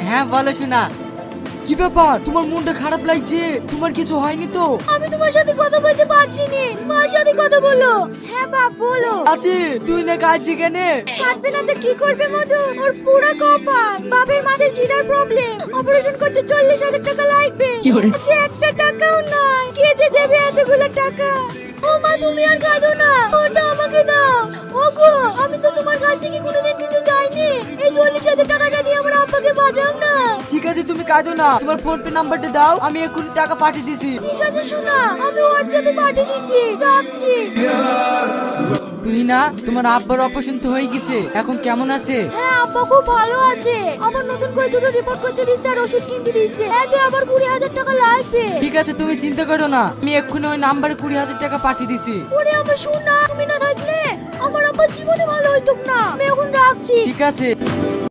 হ্যাঁ বলো শোনা। কি ব্যাপার, তোমার মনটা খারাপ লাগছে? তোমার কিছু হয়নি তো? আমি তোমার সাথে কথা বলতে পারছি না, মার সাথে কথা বলো। হ্যাঁ বাপ বলো। আছি, তুই না কাঁদছি কেন? কাঁদবে না তো কি করবে মধু? ওর পুরো কপাল, বাপের মাথায় শিরার প্রবলেম, অপারেশন করতে 40,000 টাকা লাগবে। আছে একটা টাকাও নাই, কে যে দেবে এতগুলো টাকা? ও মা তুমি আর কাঁদো না, ওটা আমাকে দাও। ওগো আমি তো তোমার কাছ থেকে কোনোদিন কিছু চাইনি, এই 40,000 টাকাটা দিয়ে আমার আব্বাকে বাঁচাও না। ঠিক আছে তুমি কাঁদো না, তোমার ফোন পে নাম্বারটা দাও, আমি এখন টাকা পাঠিয়ে দিছি। ঠিক আছে শোনা, আমি হোয়াটসঅ্যাপে পাঠিয়ে দিছি, রাখছি। তুই না, তোমার আব্বার অপারেশন তো হয়ে গেছে, এখন কেমন আছে? হ্যাঁ আব্বা খুব ভালো আছে, আবার নতুন করে দুটো রিপোর্ট করতে দিচ্ছে আর ওষুধ কিনতে দিচ্ছে, এতে আবার 20,000 টাকা লাগবে। ঠিক আছে তুমি চিন্তা করো না, আমি এক্ষুনি ওই নাম্বারে 20,000 টাকা পাঠিয়ে দিছি। ওরে আমার শোনা, তুমি না থাকলে আমার আব্বা জীবনে ভালো হইতো না। আমি এখন রাখছি। ঠিক আছে।